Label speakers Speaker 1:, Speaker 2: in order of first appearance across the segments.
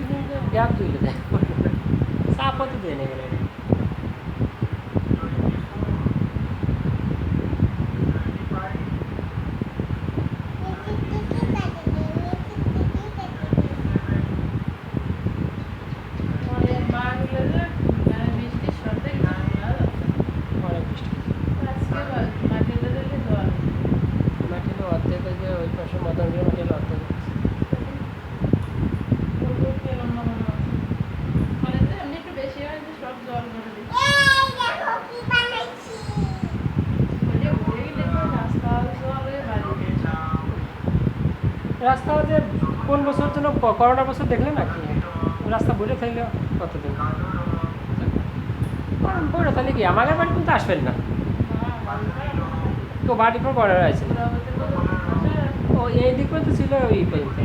Speaker 1: কিছুদিন গ্যাপ দিলে দেয় চাপও তো দেয় না এখানে অনেক বৃষ্টি মাটির অর্ধেক ওই যে ওই পাশে মদন মাটির অর্ধেক রাস্তা যে কোন বছর জন্য করোনা বছর দেখলে নাকি রাস্তা বুঝে থাকলে কতদিন বড় তাহলে কি আমাদের বাড়ি কিন্তু আসবেন না তো বাড়ি পর বড় আছে ও এই দিক পর্যন্ত ছিল ওই পর্যন্ত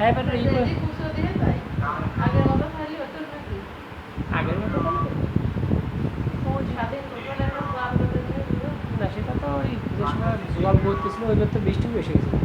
Speaker 1: এবারে এই আগের মতো না সেটা তো ওই যে সময় জল পড়তেছিল ওইবার তো বৃষ্টি বেশি গেছিল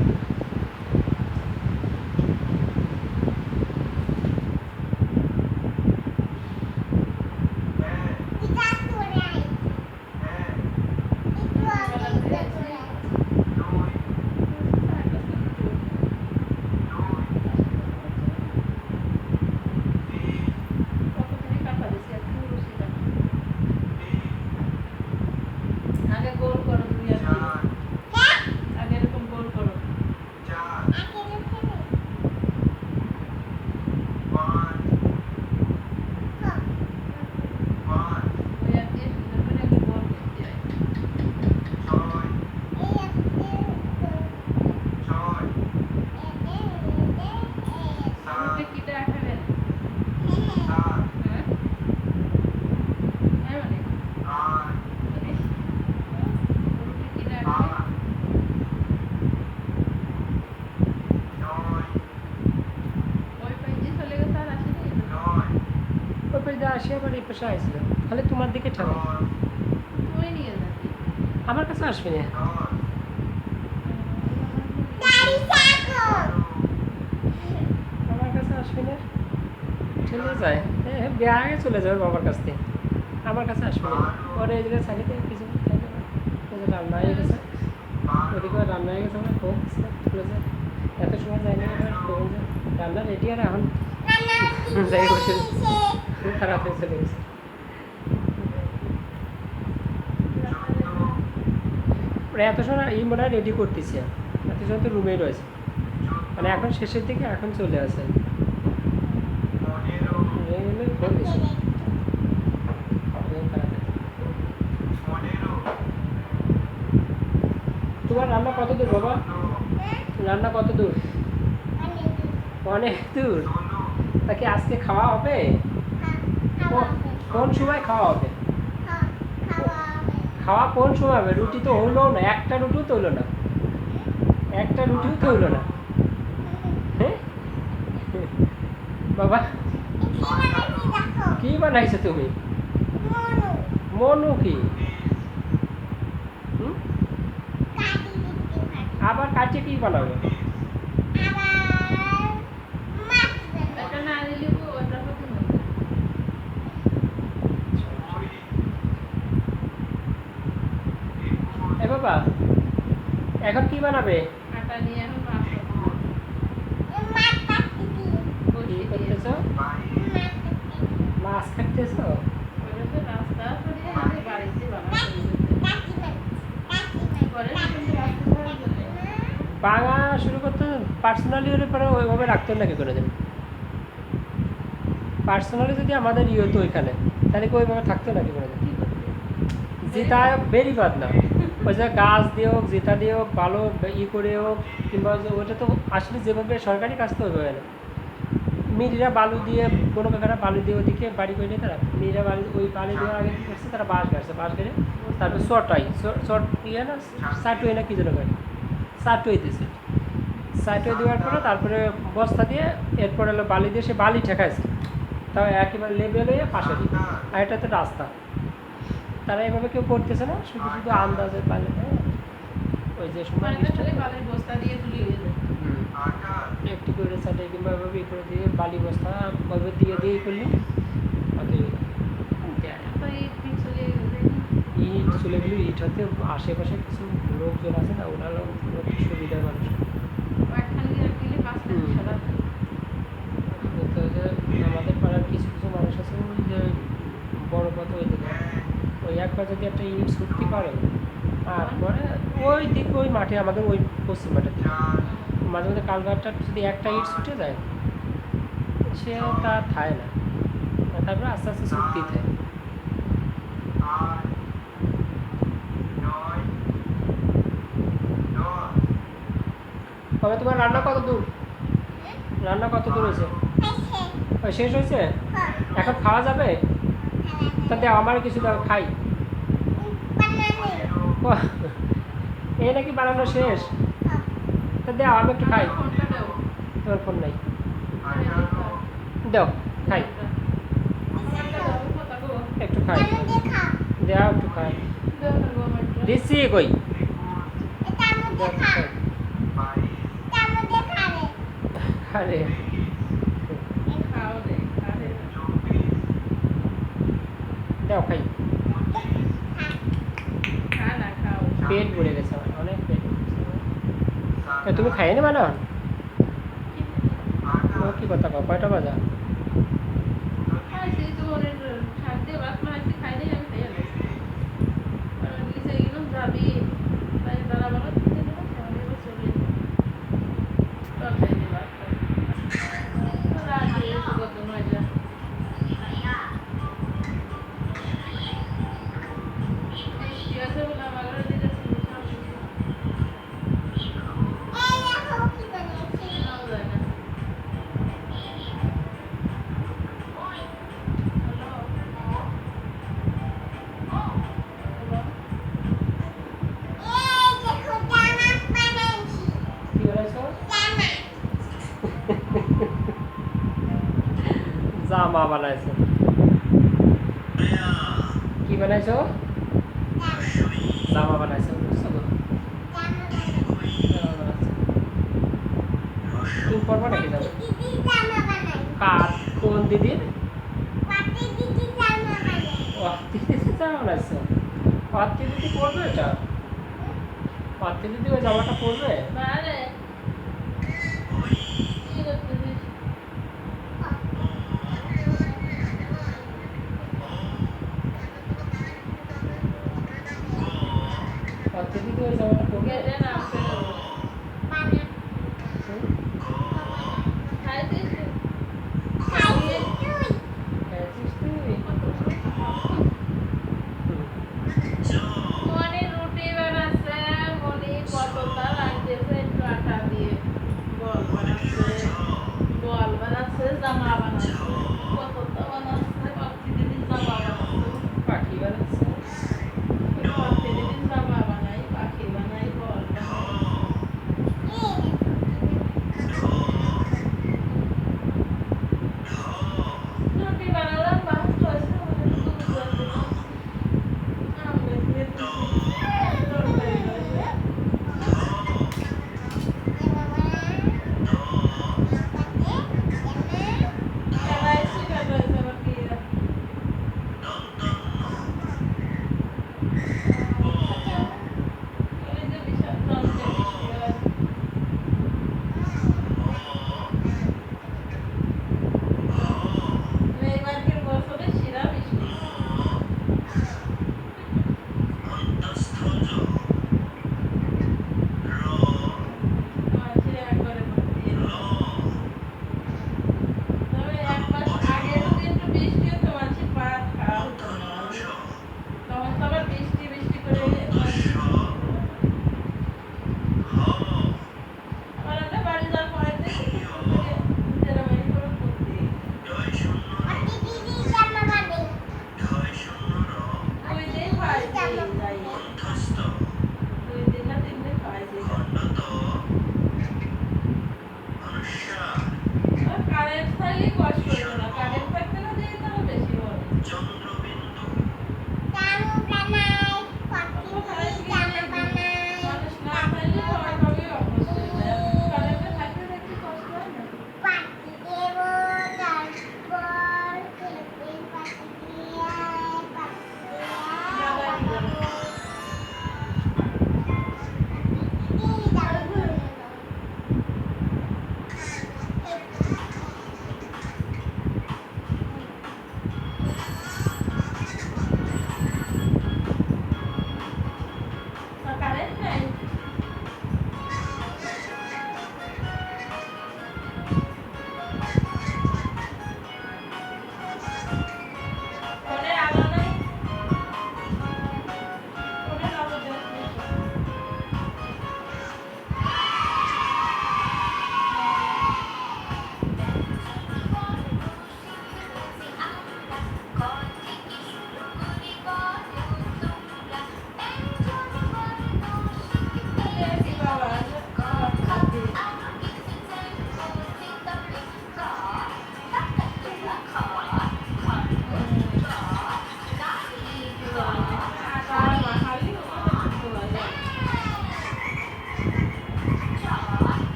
Speaker 1: আসি আবার এই পাশে আসছিল তাহলে তোমার দিকে ঠেলো আমার কাছে আসবে না আমার কাছে আসবে না ঠেলে যায় ব্যাগে চলে যাবে বাবার কাছ থেকে আমার কাছে আসবে না ওর এই জায়গায় চালিয়ে কিছু রান্না হয়ে গেছে ওদিকে রান্না হয়ে গেছে আমার খুব চলে যায় এত সময় যায় না রান্না রেডি আর এখন যাই বসে খুব খারাপ হয়ে চলে গেছে এত সময় এই মনে হয় রেডি করতেছি এত সময় তো রুমেই রয়েছে মানে এখন শেষের দিকে এখন চলে আসে তোমার রান্না কত দূর বাবা রান্না কত দূর অনেক দূর তাকে আজকে খাওয়া হবে কোন সময় খাওয়া হবে খাওয়া কোন সময় হবে রুটি তো হলো না একটা রুটিও তো হলো না একটা রুটিও তো হলো না হ্যাঁ বাবা কি বানাইছো তুমি মনু কি আবার কাছে কি বানাবে এ বাবা এখন কি বানাবে মাছ কাটতেছো বাঙা শুরু করতে পার্সোনালি হলে পরে ওইভাবে রাখতেন নাকি করে দেন পার্সোনালি যদি আমাদের ইয়ে হতো ওইখানে তাহলে কি ওইভাবে থাকতো নাকি করে দেন জিতা বেরি বাদ না ওই যে গাছ দিয়ে হোক জিতা দিয়ে হোক ভালো ই করে হোক কিংবা ওইটা তো আসলে যেভাবে সরকারি কাজ তো ওইভাবে না মিরিরা বালু দিয়ে কোনো কাকারা বালু দিয়ে ওদিকে বাড়ি করে নিয়ে তারা মিরিরা বালু ওই বালি দেওয়ার আগে কী করছে তারা বাঁশ গাড়ছে বাঁশ গেড়ে তারপর শর্ট ইয়ে না সাটুই না কী যেন করে সাটুই দিয়েছে সাটুই দেওয়ার পরে তারপরে বস্তা দিয়ে এরপর হলো বালি দিয়ে সে বালি ঠেকাইছে তাও একেবারে লেবেল হয়ে পাশে দিই আর এটা তো রাস্তা তারা এভাবে কেউ করতেছে না শুধু শুধু আন্দাজে বালি ওই যে সময় একটি করে সাইডে কিংবা এভাবে করে দিয়ে বালি বস্তা ওইভাবে দিয়ে করলে ওকে ইট চলে গেলে ইট হতে আশেপাশে কিছু লোকজন আছে না ওনার সুবিধা মানুষ তো যে আমাদের পাড়ার কিছু কিছু মানুষ আছে ওই যে বড় কথা ওই দিকে ওই একবার যদি একটা ইট ছুটতে পারে আর পরে ওই দিকে ওই মাঠে আমাদের ওই পশ্চিম মাঠে মাঝে মাঝে কালভারটা যদি একটা ইট ছুটে যায় সে তার থায় না তারপরে আস্তে আস্তে ছুটতেই থাকে তবে তোমার রান্না কত দূর হয়েছে শেষ হয়েছে এখন খাওয়া যাবে তা দেও আমার কিছু দাও খাই এই নাকি বানানো শেষ তা দেও আমি একটু খাই তোমার ফোন নাই দাও খাই একটু খাই দেও একটু খাই দিচ্ছি কই আরে দাও খাই পেট ভরে গেছে আমার অনেক পেট তুমি খাই নি মানে কি কথা কও কয়টা বাজা জামা বানাইছো কি বানাইছো জামা বানাইছো তুমি পড়বা নাকি যাবে কার কোন দিদির জামা বানাইছো পাত্তি দিদি পড়বে এটা পাত্তি দিদি ওই জামাটা পড়বে পাত্তি দিদি ওই জামাটা পড়বে পাখি বানাইছে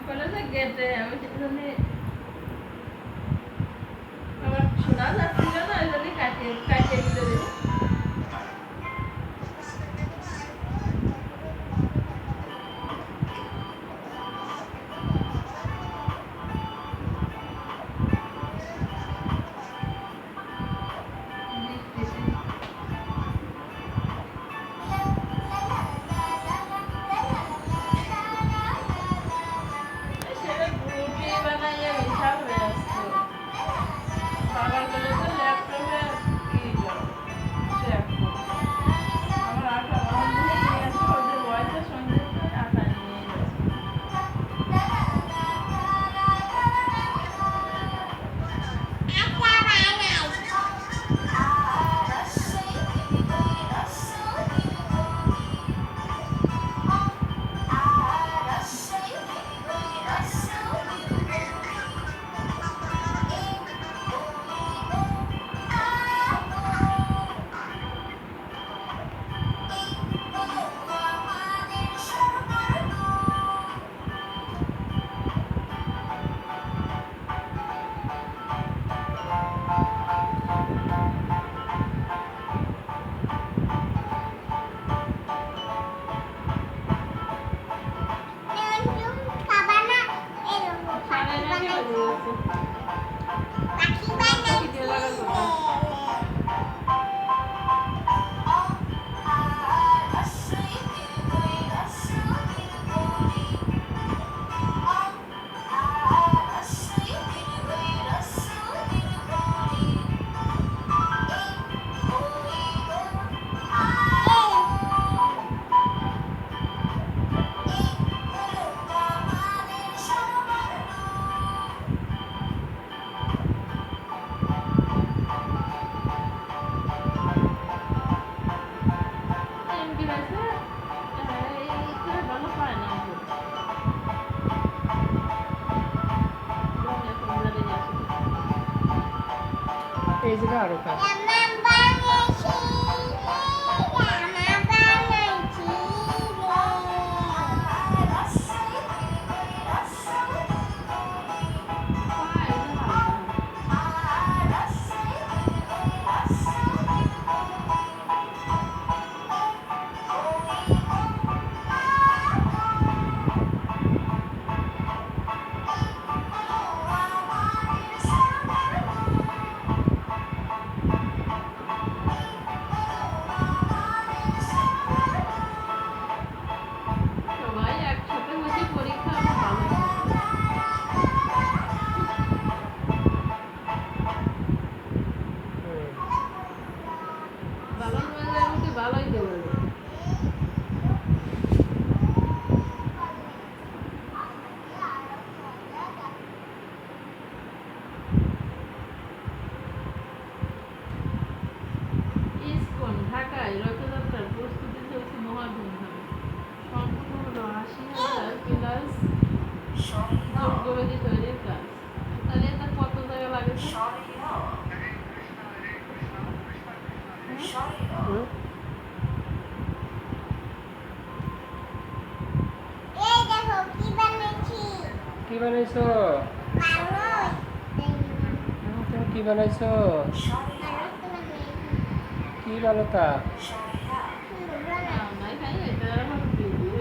Speaker 2: বলে যে গেটে আমি সেজন্য আমার শোনা যাচ্ছিল না ওই জন্য কাটিয়ে কাটিয়ে দিতে দিল সেটা গ্রুপে বানাইয়া বিশাল হয়ে আসতো বাবার বলে তো ল্যাপটপে কি আমার আটা বন্ধু নিয়ে আসে ওদের বয়সের সঙ্গে আটা নিয়ে গেছে সাড়ে নাকি বাজে গেছে ভিডিও লাগার কথা এমপি হয়েছে এই করে ভালো পায় না
Speaker 1: এই জায়গা আরো কাজ
Speaker 2: সবাই একসাথে বসে পরীক্ষা আমার ভালো হতো। বাবার মোটামুটি ভালোই দেবো ইসকন ঢাকায় রথযাত্রার প্রস্তুতি চলছে মহা ধুমধামে সম্পূর্ণ হলো ৮০,০০০ প্লাস যজ্ঞবেদী তৈরির কাজ তাহলে এটা কত জায়গা লাগে
Speaker 1: হুম? কি বানাইছো তুমি কি বানাইছো কি বানাতা
Speaker 2: নাই খাই এটা আমার ভিডিও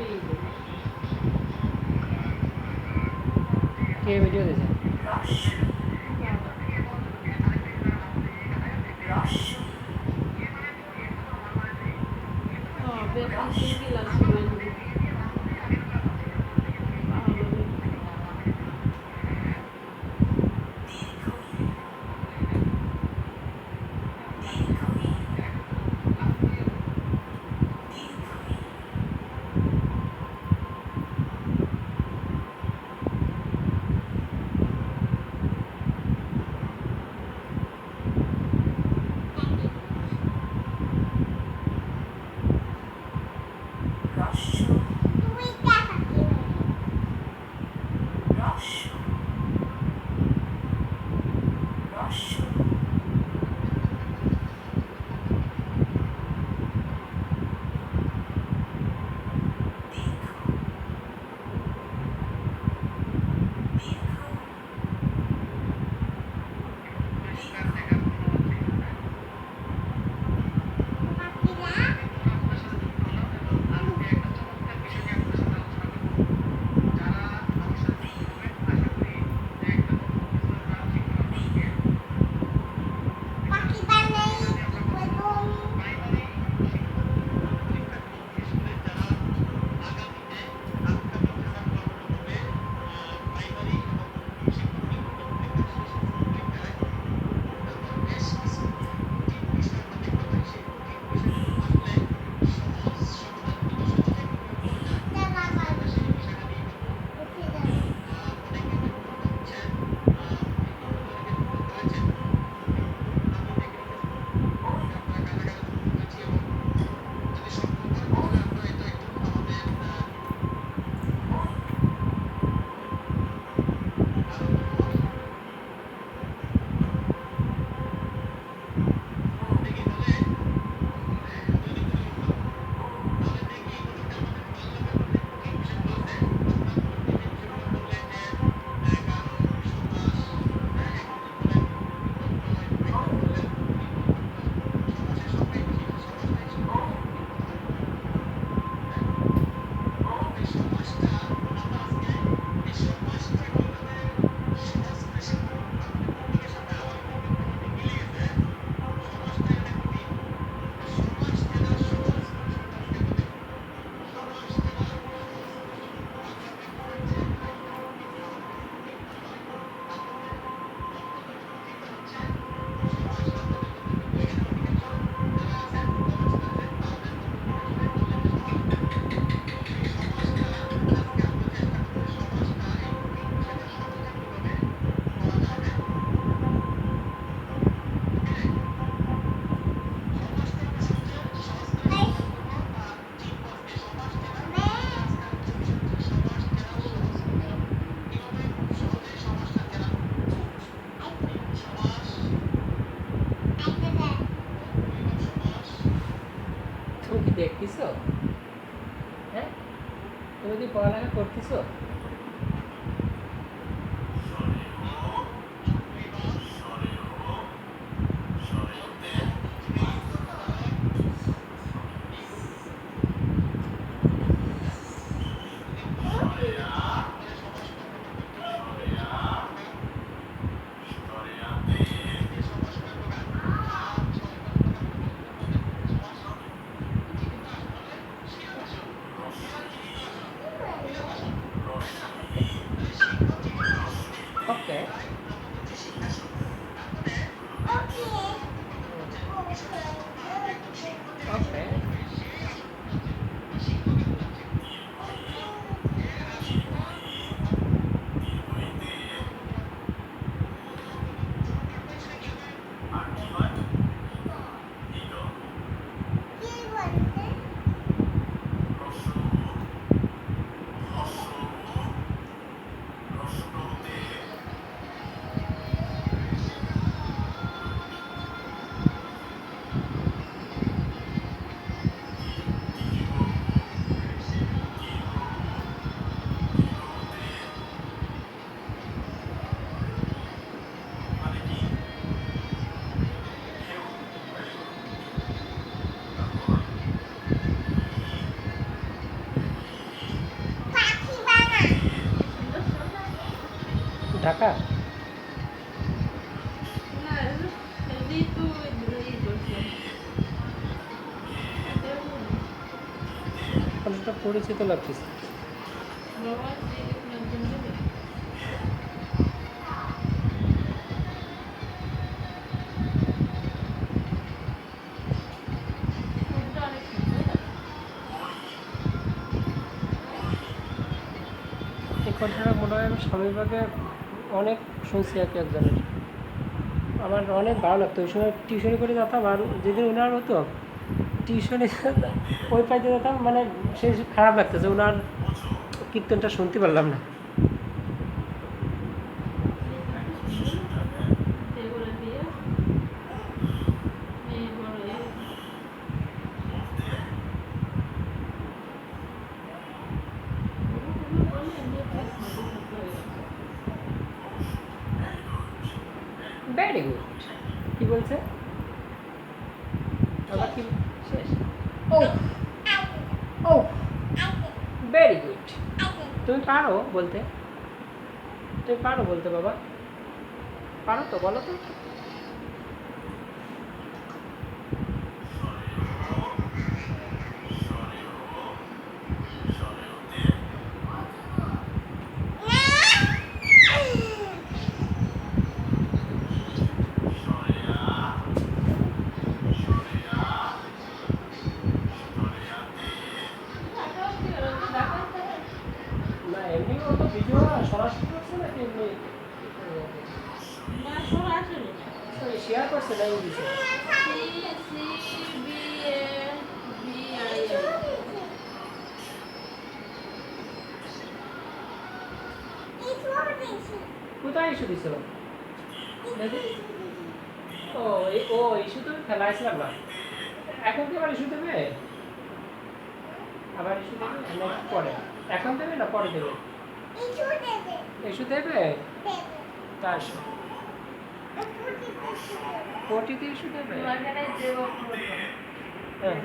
Speaker 1: কে ভিডিও দিয়েছে
Speaker 2: বেশি গিলাস করে দিবি
Speaker 1: তুমি কি পড়ালেখা করতেছো? ওকে। ওকে। ঢাকা।
Speaker 2: না ঋতু ই করছে
Speaker 1: অনেকটা পরিচিত লাগতেছে।
Speaker 2: বাবা জন্য অনেক সুন্দর।
Speaker 1: এই কথাটা মনে হয় আমি স্বামীবাগে অনেক শুনছি আর কি একজনের। আমার অনেক ভালো লাগতো ওই সময় টিউশনি করে যেতাম, আর যেদিন ওনার হতো টিউশনি ওই পাইতে যেতাম, মানে সে খারাপ লাগতেছে, ওনার কীর্তনটা শুনতে পারলাম না।
Speaker 2: এগুলো দিয়ে এই বড় এই বলে এমনি থাকতে হয়ে গেছে।
Speaker 1: Very good. কি বলছে আবার কি শেষ? ও ও ভেরি গুড। তুমি পারো বলতে, তুমি পারো বলতে বাবা, পারো তো, বলো তো। না এমনি ও তো ভিডিও সরাসরি করছে নাকি এমনি
Speaker 2: না সরাসরি
Speaker 1: শেয়ার করছে না ইংলিশে? কোথায় ইস্যু দিছিল? ও ও ইস্যু তো ফেলাইছিলাম না। এখন কি আবার ইস্যু দেবে? আবার ইস্যু দেবে নাকি পরে? এখন দেবে না পরে দেবে? ইস্যু দেবে। তা ওটিতে ইস্যু দেবে।
Speaker 2: তোমার কাছে যে
Speaker 1: হ্যাঁ